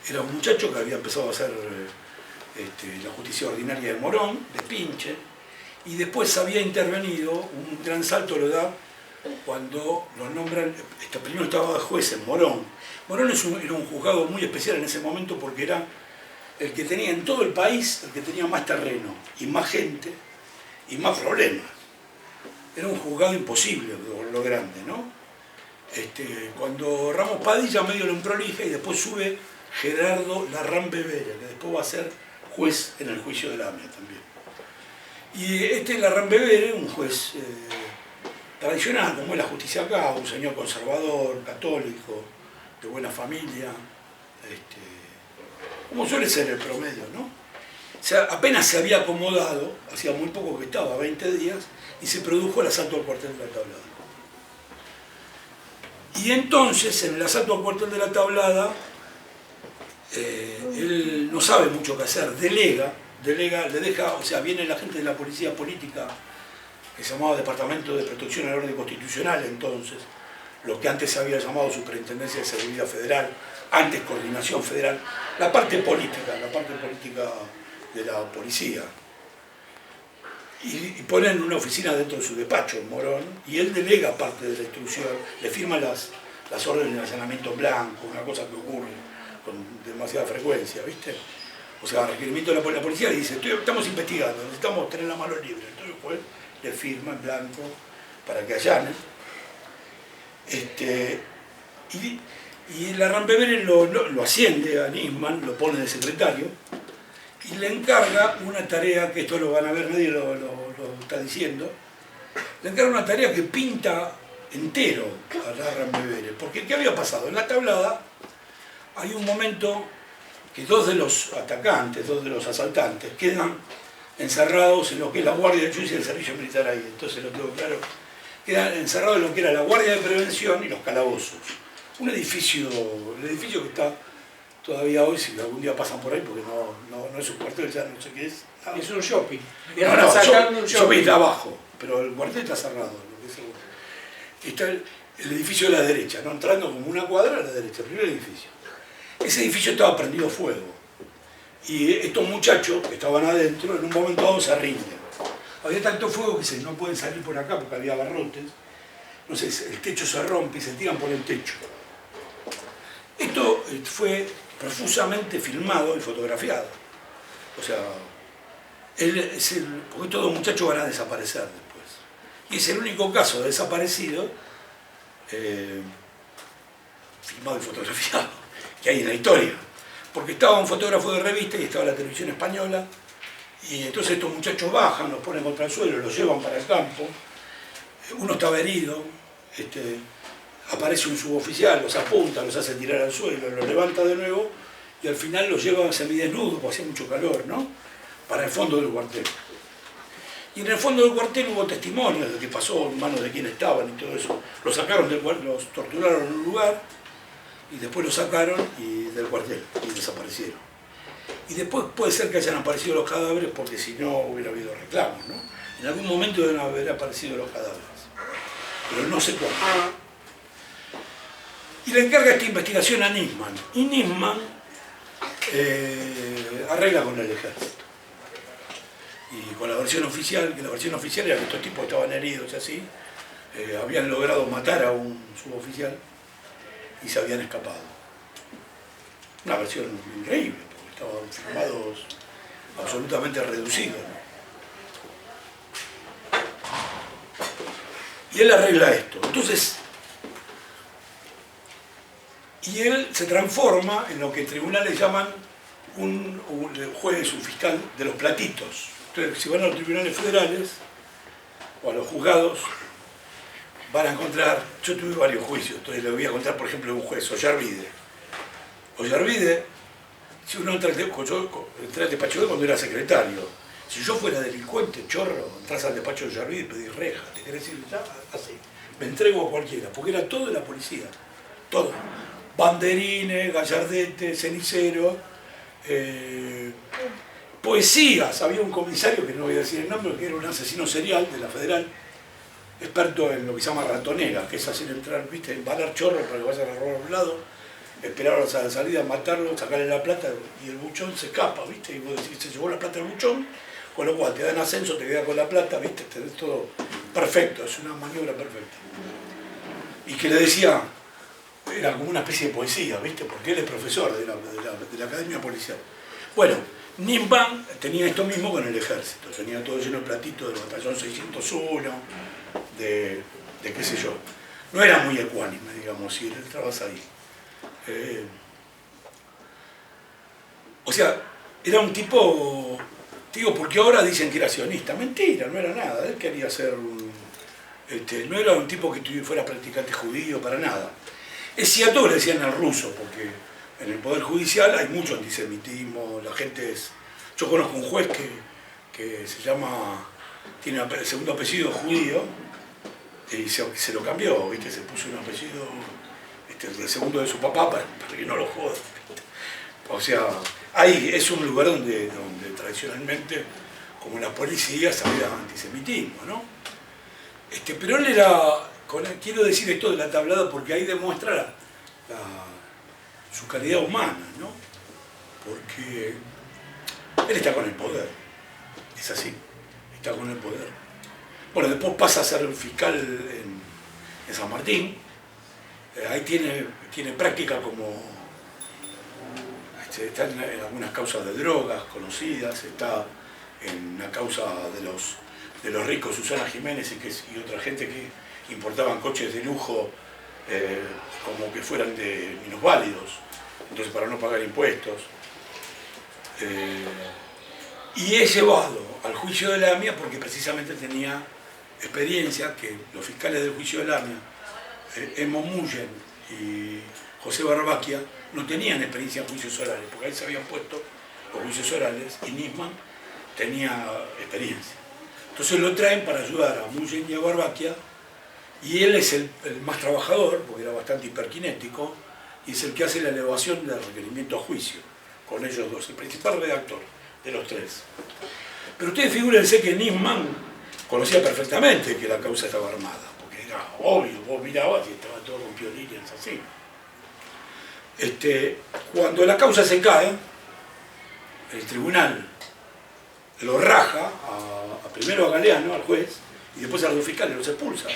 era un muchacho que había empezado a hacer la justicia ordinaria de Morón, de Pinche, y después había intervenido, un gran salto lo da cuando lo nombran, primero estaba de juez en Morón. Morón era un juzgado muy especial en ese momento porque era el que tenía en todo el país, el que tenía más terreno y más gente y más problemas. Era un juzgado imposible, lo grande, ¿no? Cuando Ramos Padilla medio lo emprolija y después sube Gerardo Larrán Bebere, que después va a ser juez en el juicio de la AMIA también. Y Larrán Bebere, un juez tradicional, como es la justicia acá, un señor conservador, católico, de buena familia, como suele ser el promedio, ¿no? O sea, apenas se había acomodado, hacía muy poco que estaba, 20 días, y se produjo el asalto al cuartel de la Tablada. Y entonces, en el asalto al cuartel de la Tablada, él no sabe mucho qué hacer, le deja, o sea, viene la gente de la policía política, que se llamaba Departamento de Protección al Orden Constitucional entonces, lo que antes se había llamado Superintendencia de Seguridad Federal, antes Coordinación Federal, la parte política de la policía. Y ponen una oficina dentro de su despacho en Morón, y él delega parte de la instrucción, le firma las órdenes de allanamiento en blanco, una cosa que ocurre con demasiada frecuencia, ¿viste? O sea, requerimiento de la policía le dice, estamos investigando, necesitamos tener la mano libre. Entonces el juez le firma en blanco para que allanen. Y Larrán Bebere lo asciende a Nisman, lo pone de secretario, y le encarga una tarea, que esto lo van a ver, nadie lo está diciendo, le encarga una tarea que pinta entero a Larrán Bebere. Porque ¿qué había pasado? En la Tablada hay un momento que 2 de los atacantes, 2 de los asaltantes, quedan encerrados en lo que es la Guardia de Juicio y el servicio militar ahí. Entonces lo tengo claro. Quedan encerrados en lo que era la Guardia de Prevención y los calabozos. Un edificio, el edificio que está todavía hoy, si algún día pasan por ahí, porque no es un cuartel, ya no sé qué es. No. Es un shopping. Un shopping está abajo, pero el cuartel está cerrado. Está el edificio de la derecha, ¿no? Entrando como una cuadra a la derecha, el primer edificio. Ese edificio estaba prendido fuego. Y estos muchachos que estaban adentro, en un momento dado se rinden. Había tanto fuego que no pueden salir por acá porque había barrotes. Entonces el techo se rompe y se tiran por el techo. Esto fue profusamente filmado y fotografiado. O sea, porque estos 2 muchachos van a desaparecer después. Y es el único caso de desaparecido filmado y fotografiado que hay en la historia. Porque estaba un fotógrafo de revista y estaba la televisión española, y entonces estos muchachos bajan, los ponen contra el suelo, los llevan para el campo, uno estaba herido, aparece un suboficial, los apunta, los hace tirar al suelo, los levanta de nuevo, y al final los lleva semidesnudos, porque hacía mucho calor, ¿no?, para el fondo del cuartel. Y en el fondo del cuartel hubo testimonios de qué pasó, en manos de quién estaban y todo eso. Los sacaron del cuartel, los torturaron en un lugar, y después los sacaron del cuartel y desaparecieron. Y después puede ser que hayan aparecido los cadáveres porque si no hubiera habido reclamos, ¿no? En algún momento deben haber aparecido los cadáveres, pero no sé cuándo. Y le encarga esta investigación a Nisman. Y Nisman arregla con el ejército. Y con la versión oficial, que la versión oficial era que estos tipos estaban heridos y así, habían logrado matar a un suboficial y se habían escapado. Una versión increíble, porque estaban filmados absolutamente reducidos, ¿no? Y él arregla esto. Entonces, y él se transforma en lo que en tribunales llaman un juez, un fiscal de los platitos. Entonces, si van a los tribunales federales o a los juzgados, van a encontrar, yo tuve varios juicios, entonces le voy a contar, por ejemplo, un juez, Ollarvide. Ollarvide, si uno entra al despacho de cuando era secretario, si yo fuera delincuente, chorro, entras al despacho de Ollarvide y pedís reja, te querés ir ya, así. Me entrego a cualquiera, porque era todo de la policía, todo. Banderines, gallardetes, cenicero, poesías. Había un comisario, que no voy a decir el nombre, que era un asesino serial de la Federal, experto en lo que se llama ratonera, que es hacer entrar, viste, embalar chorros para que vayan a robar a un lado, esperarlos a la salida, matarlo, sacarle la plata y el buchón se escapa, viste, y vos decís, se llevó la plata del buchón, con lo cual te dan ascenso, te quedas con la plata, viste, tenés todo perfecto, es una maniobra perfecta. Y que le decía, era como una especie de poesía, viste, porque él es profesor de la Academia Policial. Bueno, Nisman tenía esto mismo con el ejército, tenía todo lleno de platitos del batallón 601, de qué sé yo. No era muy ecuánime, digamos, si entrabas ahí. O sea, era un tipo, digo, porque ahora dicen que era sionista. Mentira, no era nada, él quería ser no era un tipo que fuera practicante judío, para nada. Es cierto que le decían al ruso, porque en el Poder Judicial hay mucho antisemitismo, la gente es... Yo conozco un juez que se llama, tiene el segundo apellido judío, y se lo cambió, ¿viste? Se puso un apellido, el segundo de su papá, para que no lo jodan. O sea, ahí es un lugar donde tradicionalmente, como en las policías, había antisemitismo, ¿no? Pero él era... Quiero decir esto de la tablada porque ahí demuestra su calidad humana, ¿no? Porque él está con el poder, es así, está con el poder. Bueno, después pasa a ser fiscal en San Martín, ahí tiene práctica como... está en algunas causas de drogas conocidas, está en una causa de los ricos, Susana Jiménez y otra gente que importaban coches de lujo como que fueran de minusválidos, entonces para no pagar impuestos. Y es llevado al juicio de Lamia porque precisamente tenía experiencia que los fiscales del juicio de Lamia, Emo Mullen y José Barbaquia, no tenían experiencia en juicios orales, porque ahí se habían puesto los juicios orales y Nisman tenía experiencia. Entonces lo traen para ayudar a Mullen y a Barbaquia. Y él es el más trabajador, porque era bastante hiperkinético, y es el que hace la elevación del requerimiento a juicio, con ellos dos, el principal redactor de los tres. Pero ustedes figúrense que Nisman conocía perfectamente que la causa estaba armada, porque era obvio, vos mirabas y estaba todo con piolines así. Cuando la causa se cae, el tribunal lo raja primero a Galeano, al juez, y después a los dos fiscales los expulsa.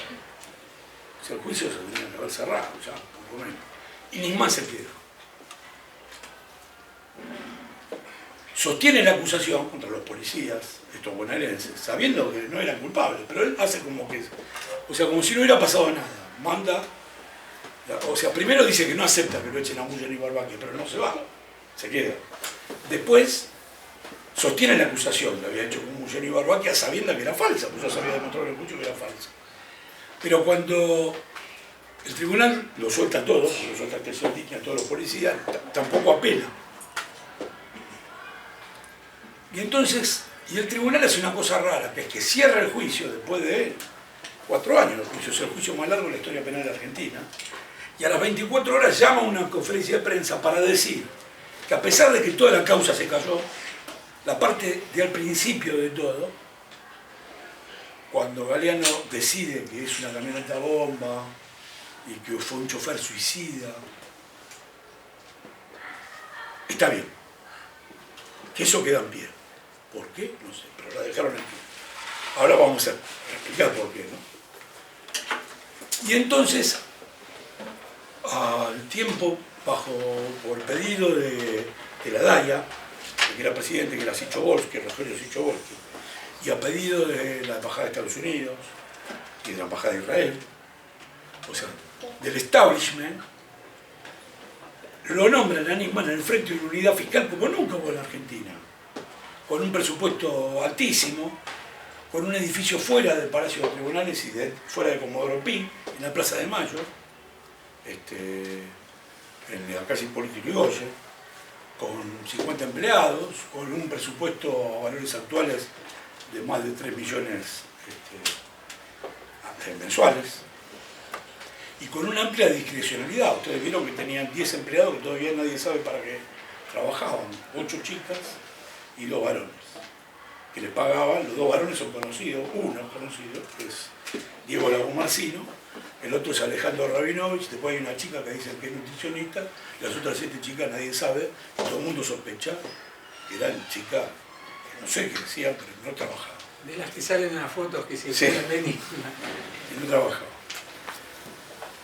O sea, el juicio se tenía que haber cerrado ya, por lo menos. Y Nisman se queda. Sostiene la acusación contra los policías, estos bonaerenses, sabiendo que no eran culpables, pero él hace como que... O sea, como si no hubiera pasado nada. Manda... O sea, primero dice que no acepta que lo echen a Mullen y Barbaquia, pero no se va, se queda. Después sostiene la acusación, que había hecho con Mullen y Barbaquia, sabiendo que era falsa, pues ya se había demostrado en el juicio que era falsa. Pero cuando el tribunal lo suelta todo, lo suelta a Tesolini, a todos los policías, tampoco apela. Y entonces, el tribunal hace una cosa rara, que es que cierra el juicio después de 4 años, el juicio es el juicio más largo de la historia penal argentina, y a las 24 horas llama a una conferencia de prensa para decir que a pesar de que toda la causa se cayó, la parte de al principio de todo, cuando Galeano decide que es una camioneta bomba y que fue un chofer suicida, está bien, que eso queda en pie. ¿Por qué? No sé, pero la dejaron en pie. Ahora vamos a explicar por qué, ¿no? Y entonces, al tiempo, por pedido de la DAIA, que era presidente, que era Sichovolsky, Rogelio Sichovolsky, y a pedido de la Embajada de Estados Unidos y de la Embajada de Israel, o sea, del establishment, lo nombran a Nisman en el frente de una unidad fiscal como nunca hubo en la Argentina, con un presupuesto altísimo, con un edificio fuera del Palacio de Tribunales y fuera de Comodoro Pi, en la Plaza de Mayo, en la calle Hipólito Yrigoyen, con 50 empleados, con un presupuesto a valores actuales de más de 3 millones mensuales, y con una amplia discrecionalidad. Ustedes vieron que tenían 10 empleados que todavía nadie sabe para qué trabajaban, 8 chicas y 2 varones, que le pagaban. Los 2 varones son conocidos, uno es conocido, que es Diego Lagomarcino, el otro es Alejandro Rabinovich, después hay una chica que dicen que es nutricionista, las otras 7 chicas nadie sabe, y todo el mundo sospecha que eran chicas que no sé qué decían, pero no trabajaban. De las que salen en las fotos que se Sí. pueden venir. Y no trabajaban.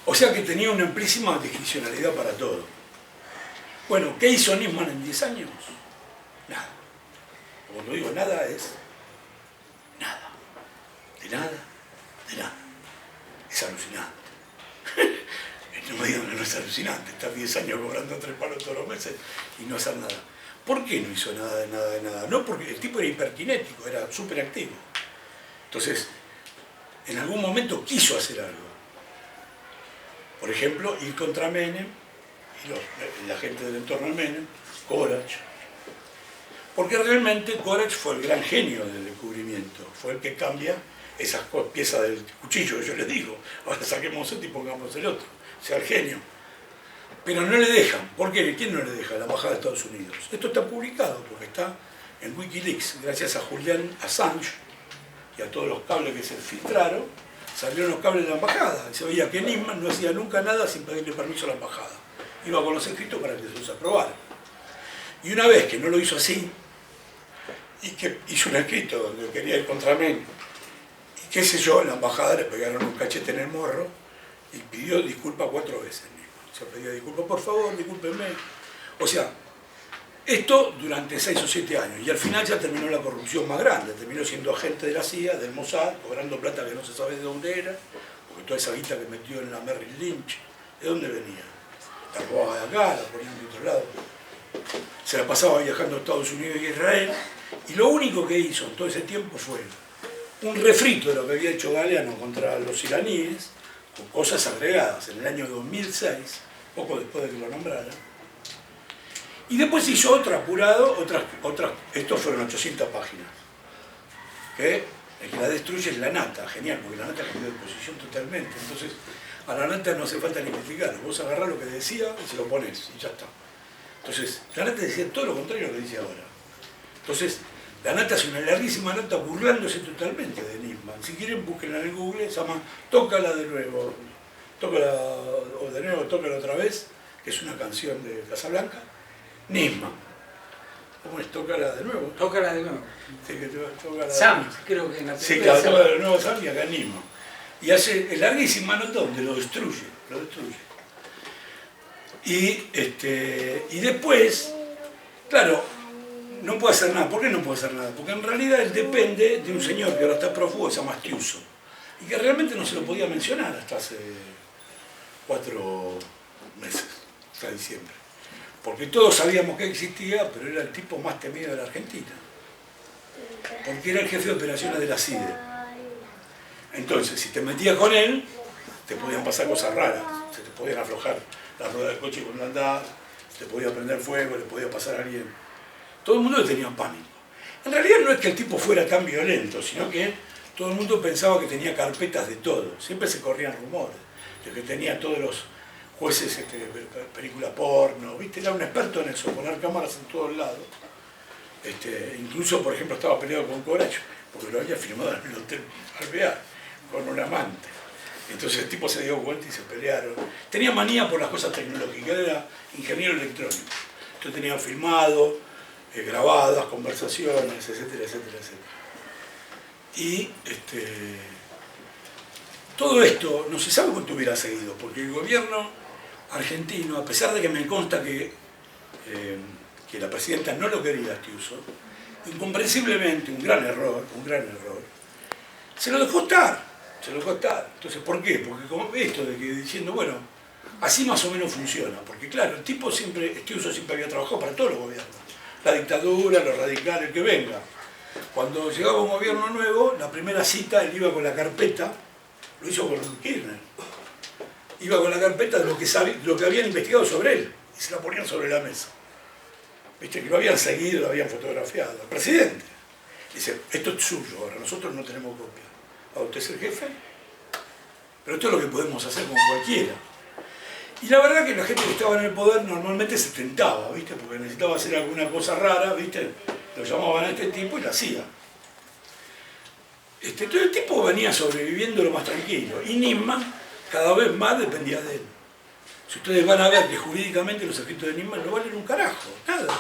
O sea que tenía una amplísima discrecionalidad para todo. Bueno, ¿qué hizo Nisman en 10 años? Nada. Cuando digo nada es nada. De nada, de nada. Es alucinante. No me digan que no es alucinante, estar 10 años cobrando 3 palos todos los meses y no hacer nada. ¿Por qué no hizo nada de nada de nada? No, porque el tipo era hiperkinético, era súper activo. Entonces, en algún momento quiso hacer algo. Por ejemplo, ir contra Menem y la gente del entorno de Menem, Korach. Porque realmente Korach fue el gran genio del descubrimiento, fue el que cambia esas piezas del cuchillo que yo les digo. Ahora saquemos este y pongamos el otro, sea el genio. Pero no le dejan. ¿Por qué? ¿Quién no le deja? La Embajada de Estados Unidos. Esto está publicado porque está en Wikileaks, gracias a Julian Assange y a todos los cables que se filtraron. Salieron los cables de la embajada y se veía que Nisman no hacía nunca nada sin pedirle permiso a la embajada. Iba con los escritos para que se los aprobara. Y una vez que no lo hizo así, y que hizo un escrito donde quería ir contra Menem, y qué sé yo, la embajada le pegaron un cachete en el morro y pidió disculpas 4 veces. Se pedía disculpas, por favor, discúlpenme. O sea, esto durante 6 o 7 años, y al final ya terminó la corrupción más grande, terminó siendo agente de la CIA, del Mossad, cobrando plata que no se sabe de dónde era, porque toda esa guita que metió en la Merrill Lynch, ¿de dónde venía? La robaba de acá, la ponía de otro lado. Se la pasaba viajando a Estados Unidos y Israel, y lo único que hizo en todo ese tiempo fue un refrito de lo que había hecho Galeano contra los iraníes, con cosas agregadas en el año 2006, poco después de que lo nombrara. Y después hizo otro apurado, estos fueron 800 páginas, que el que la destruye es la nata, genial, porque la nata cambió de posición totalmente, entonces a la nata no hace falta ni explicarlo, vos agarrás lo que decía y se lo pones, y ya está. Entonces, la nata decía todo lo contrario a lo que dice ahora. Entonces, la nata es una larguísima nota burlándose totalmente de Nisman. Si quieren, búsquenla en Google, se llama Tócala de nuevo, tócala, o de nuevo, tócala otra vez, que es una canción de Casablanca. Nisman. ¿Cómo es? Tócala de nuevo. Tócala de nuevo. Sí, que tócala Sam, creo que en la sí, película. claro, tócala de nuevo Sam y acá Nisman. Y hace el larguísima nota donde lo destruye, lo destruye. Y después, claro, no puede hacer nada. ¿Por qué no puede hacer nada? Porque en realidad él depende de un señor que ahora está prófugo, que se llama Stiuso, y que realmente no se lo podía mencionar hasta hace 4 meses, hasta diciembre. Porque todos sabíamos que existía, pero era el tipo más temido de la Argentina. Porque era el jefe de operaciones de la CIDE. Entonces, si te metías con él, te podían pasar cosas raras. Se te podían aflojar la rueda del coche cuando andabas, se te podía prender fuego, le podía pasar a alguien. Todo el mundo le tenía pánico. En realidad no es que el tipo fuera tan violento, sino que todo el mundo pensaba que tenía carpetas de todo. Siempre se corrían rumores de que tenía todos los jueces película porno, ¿viste? Era un experto en eso, poner cámaras en todos lados. Incluso, por ejemplo, estaba peleado con Korach, porque lo había firmado en el Hotel Alvear, con un amante. Entonces el tipo se dio cuenta y se pelearon. Tenía manía por las cosas tecnológicas, era ingeniero electrónico. Entonces tenía filmado, grabadas, conversaciones, etcétera, etcétera, etcétera. Y todo esto no se sabe cuánto hubiera seguido, porque el gobierno argentino, a pesar de que me consta que la presidenta no lo quería a Estiuso, incomprensiblemente, un gran error, se lo dejó estar. Entonces, ¿por qué? Porque como esto de que diciendo, bueno, así más o menos funciona, porque claro, el tipo Estiuso siempre había trabajado para todos los gobiernos, la dictadura, los radicales, el que venga. Cuando llegaba un gobierno nuevo, la primera cita él iba con la carpeta, lo hizo con Kirchner, iba con la carpeta de lo que habían investigado sobre él, y se la ponían sobre la mesa. Viste, que lo habían seguido, lo habían fotografiado. El presidente dice, esto es suyo, ahora nosotros no tenemos copia. ¿A usted es el jefe? Pero esto es lo que podemos hacer con cualquiera. Y la verdad que la gente que estaba en el poder normalmente se tentaba, ¿viste? Porque necesitaba hacer alguna cosa rara, ¿viste? Lo llamaban a este tipo y lo hacía. Todo el tipo venía sobreviviendo lo más tranquilo. Y Nisman cada vez más dependía de él. Si ustedes van a ver que jurídicamente los escritos de Nisman no valen un carajo, nada.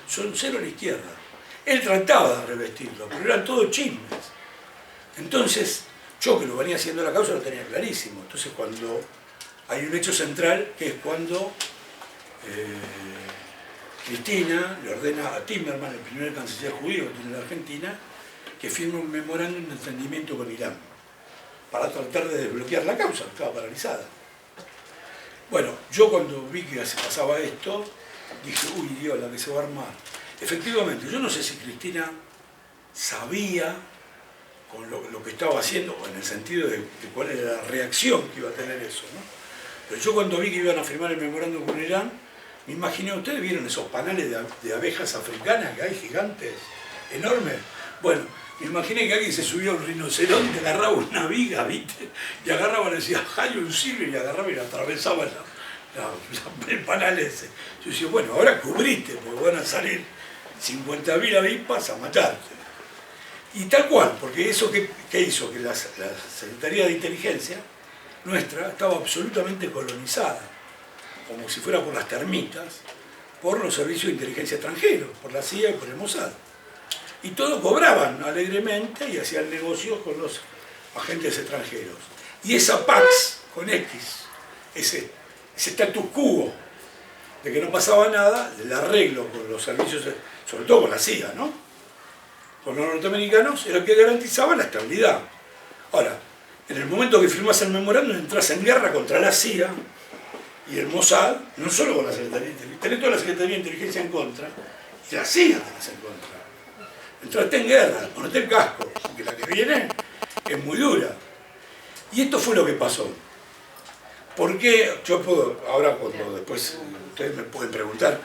Son cero a la izquierda. Él trataba de revestirlo, pero eran todos chismes. Entonces, yo que lo venía haciendo la causa lo tenía clarísimo. Entonces, cuando hay un hecho central, que es cuando Cristina le ordena a Timerman, el primer canciller judío que tiene la Argentina, que firme un memorándum de entendimiento con Irán, para tratar de desbloquear la causa, que estaba paralizada. Bueno, yo cuando vi que se pasaba esto, dije, uy Dios, la que se va a armar. Efectivamente, yo no sé si Cristina sabía con lo que estaba haciendo, o en el sentido de cuál era la reacción que iba a tener eso, ¿no? Pero yo cuando vi que iban a firmar el memorándum con Irán, me imaginé, ¿ustedes vieron esos panales de abejas africanas que hay gigantes, enormes? Bueno, me imaginé que alguien se subía a un rinoceronte, agarraba una viga, ¿viste? Y agarraba, le decía, hay un silbo, y agarraba y le atravesaba el panal ese. Yo decía, bueno, ahora cubriste, porque van a salir 50.000 avispas a matarte. Y tal cual, porque eso que hizo que la Secretaría de Inteligencia nuestra estaba absolutamente colonizada, como si fuera por las termitas, por los servicios de inteligencia extranjeros, por la CIA y por el Mossad. Y todos cobraban alegremente y hacían negocios con los agentes extranjeros. Y esa Pax con X, ese status quo de que no pasaba nada, el arreglo con los servicios, sobre todo con la CIA, ¿no? Con los norteamericanos, era el que garantizaba la estabilidad. Ahora, en el momento que firmás el memorándum, entras en guerra contra la CIA y el Mossad, no solo con la Secretaría de Inteligencia, tenés toda la Secretaría de Inteligencia en contra, y la CIA tenés en contra. Entraste en guerra, ponete el casco, porque la que viene es muy dura. Y esto fue lo que pasó. ¿Por qué? Yo puedo, ahora cuando después ustedes me pueden preguntar,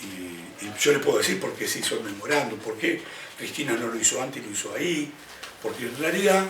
y yo les puedo decir por qué se hizo el memorándum, por qué Cristina no lo hizo antes y lo hizo ahí, porque en realidad